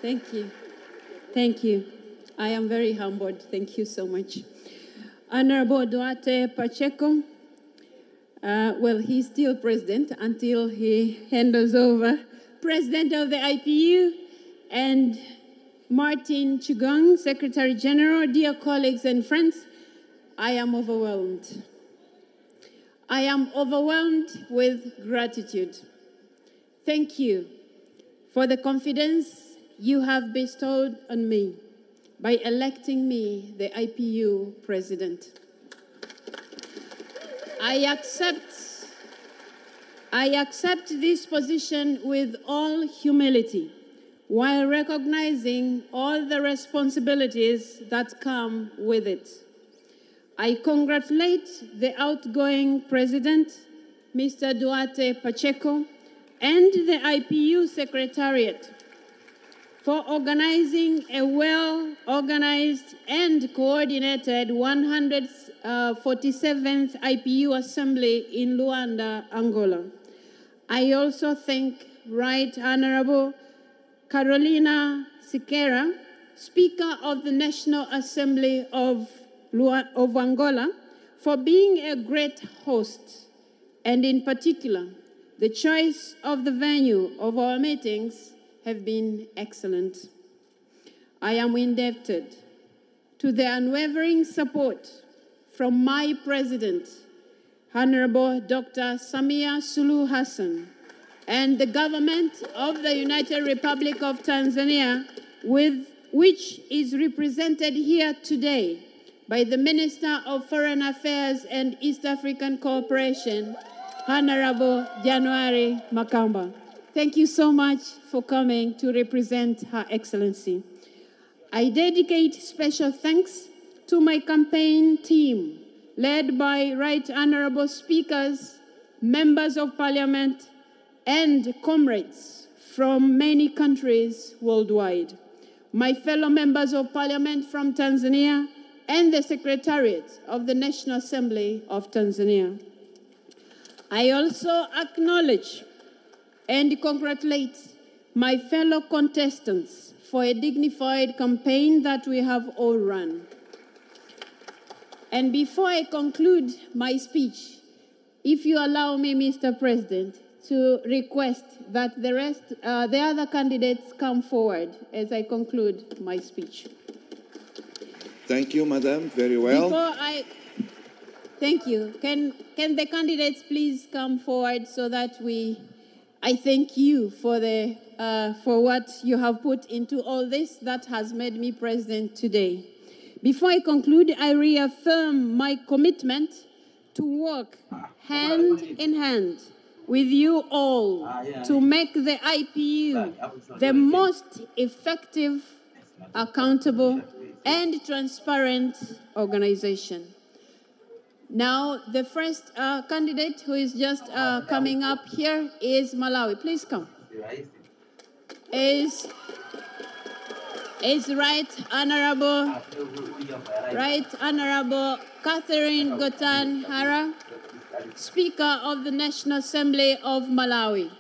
Thank you. Thank you. I am very humbled. Thank you so much. Honorable Duarte Pacheco, well, he's still president until he handles over president of the IPU, and Martin Chugong, Secretary General. Dear colleagues and friends, I am overwhelmed. I am overwhelmed with gratitude. Thank you for the confidence you have bestowed on me by electing me the IPU president. I accept this position with all humility, while recognizing all the responsibilities that come with it. I congratulate the outgoing president, Mr. Duarte Pacheco, and the IPU Secretariat for organizing a well-organized and coordinated 147th IPU Assembly in Luanda, Angola. I also thank Right Honorable Carolina Siqueira, Speaker of the National Assembly of Angola, for being a great host, and in particular, the choice of the venue of our meetings have been excellent. I am indebted to the unwavering support from my president, Honorable Dr. Samia Suluhu Hassan, and the government of the United Republic of Tanzania, which is represented here today by the Minister of Foreign Affairs and East African Cooperation, Honorable January Makamba. Thank you so much for coming to represent Her Excellency. I dedicate special thanks to my campaign team, led by Right Honorable Speakers, Members of Parliament, and comrades from many countries worldwide, my fellow Members of Parliament from Tanzania, and the Secretariat of the National Assembly of Tanzania. I also acknowledge and congratulate my fellow contestants for a dignified campaign that we have all run. And before I conclude my speech, if you allow me, Mr. President, to request that the other candidates come forward as I conclude my speech. Thank you, Madam. Very well. Thank you. Can the candidates please come forward so that I thank you for what you have put into all this that has made me president today. Before I conclude, I reaffirm my commitment to work hand in hand with you all to make the IPU the most effective, accountable, and transparent organization. Now, the first candidate who is just coming up here is Malawi. Please come. Is Right Honorable Catherine Gotan Hara, Speaker of the National Assembly of Malawi.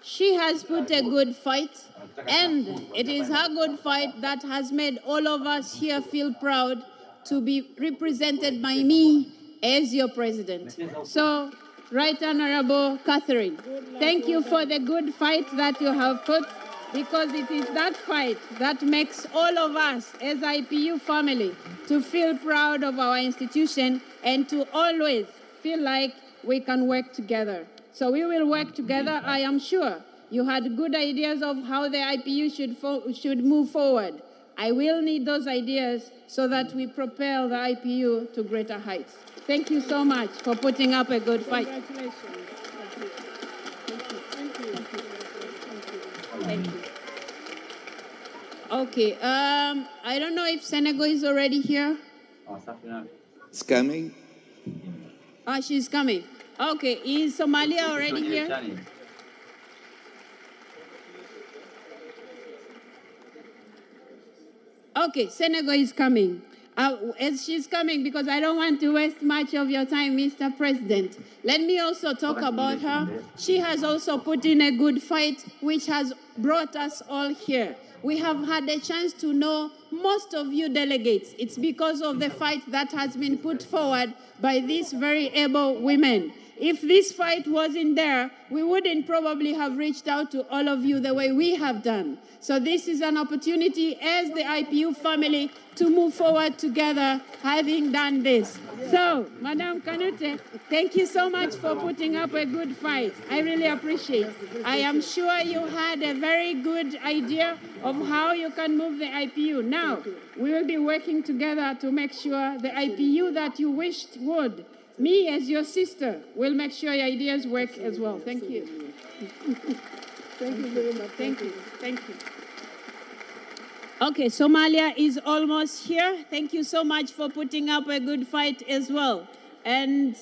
She has put a good fight, and it is her good fight that has made all of us here feel proud to be represented by me as your president. So, Right Honorable Catherine, thank you for the good fight that you have put, because it is that fight that makes all of us as IPU family to feel proud of our institution and to always feel like we can work together. So we will work together. I am sure you had good ideas of how the IPU should move forward. I will need those ideas so that we propel the IPU to greater heights. Thank you so much for putting up a good fight. Congratulations. Thank you. Okay, I don't know if Senegal is already here. It's coming. She's coming. Okay, is Somalia already here? Okay, Senegal is coming. As she's coming, because I don't want to waste much of your time, Mr. President, let me also talk about her. She has also put in a good fight, which has brought us all here. We have had a chance to know most of you delegates. It's because of the fight that has been put forward by these very able women. If this fight wasn't there, we wouldn't probably have reached out to all of you the way we have done. So this is an opportunity as the IPU family to move forward together, having done this. So, Madam Kanute, thank you so much for putting up a good fight. I really appreciate it. I am sure you had a very good idea of how you can move the IPU. Now, we will be working together to make sure the IPU that you wished would. Me, as your sister, will make sure your ideas work as well. Thank you. Thank you very much. Thank you. Thank you. Okay, Somalia is almost here. Thank you so much for putting up a good fight as well. And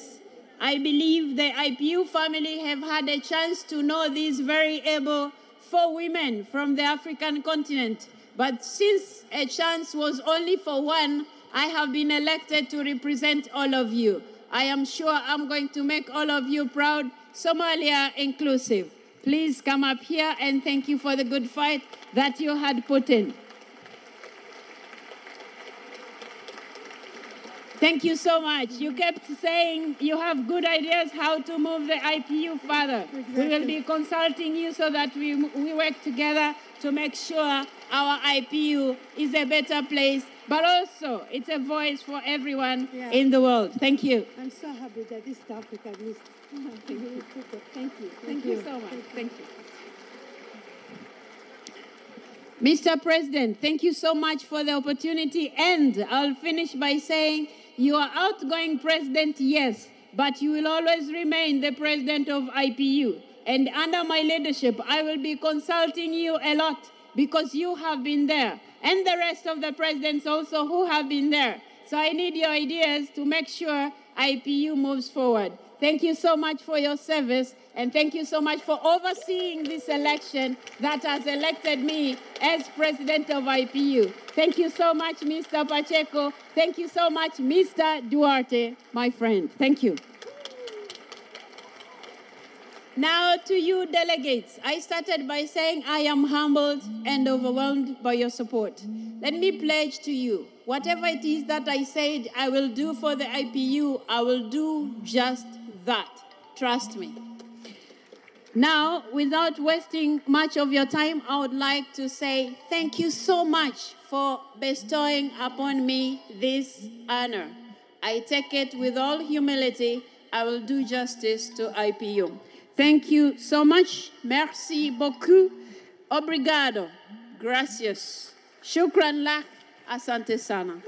I believe the IPU family have had a chance to know these very able 4 women from the African continent. But since a chance was only for one, I have been elected to represent all of you. I am sure I'm going to make all of you proud, Somalia inclusive. Please come up here, and thank you for the good fight that you had put in. Thank you so much. You kept saying you have good ideas how to move the IPU further. Exactly. We will be consulting you so that we work together to make sure our IPU is a better place, but also it's a voice for everyone in the world. Thank you. I'm so happy that East Africa is. Thank you. Thank you. Thank you so much. Thank you. Mr. President, thank you so much for the opportunity. And I'll finish by saying you are outgoing president, yes, but you will always remain the president of IPU. And under my leadership, I will be consulting you a lot because you have been there. And the rest of the presidents also who have been there. So I need your ideas to make sure IPU moves forward. Thank you so much for your service, and thank you so much for overseeing this election that has elected me as president of IPU. Thank you so much, Mr. Pacheco. Thank you so much, Mr. Duarte, my friend. Thank you. Now to you delegates, I started by saying I am humbled and overwhelmed by your support. Let me pledge to you, whatever it is that I said I will do for the IPU, I will do just that. Trust me. Now, without wasting much of your time, I would like to say thank you so much for bestowing upon me this honor. I take it with all humility. I will do justice to IPU. Thank you so much. Merci beaucoup. Obrigado. Gracias. Shukran lak. Asante sana.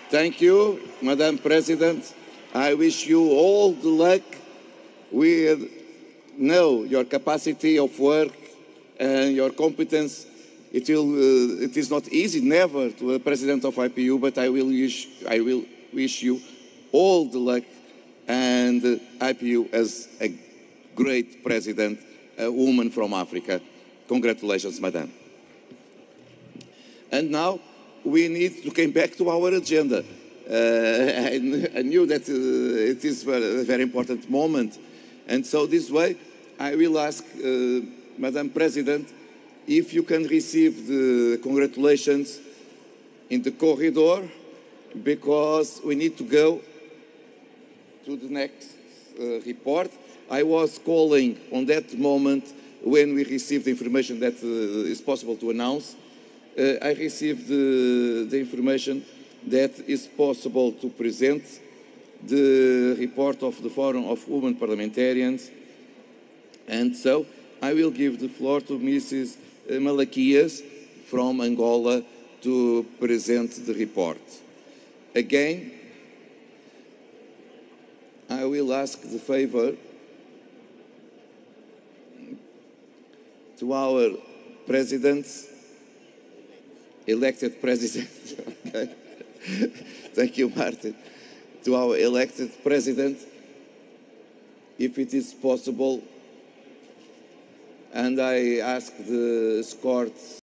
Thank you, Madam President. I wish you all the luck. We know your capacity of work and your competence. It is not easy, never, to a president of IPU, but I will wish you all the luck, and IPU as a great president, a woman from Africa. Congratulations, Madam. And now we need to come back to our agenda. I knew that it is a very important moment, and so this way I will ask Madam President if you can receive the congratulations in the corridor, because we need to go to the next report. I was calling on that moment when we received the information that is possible to announce. I received the information that is possible to present the report of the Forum of Women Parliamentarians. And so I will give the floor to Mrs. Malaquias from Angola to present the report. Again, I will ask the favor to our presidents, elected president. Okay. Thank you, Martin. to our elected president, if it is possible, and I ask the escorts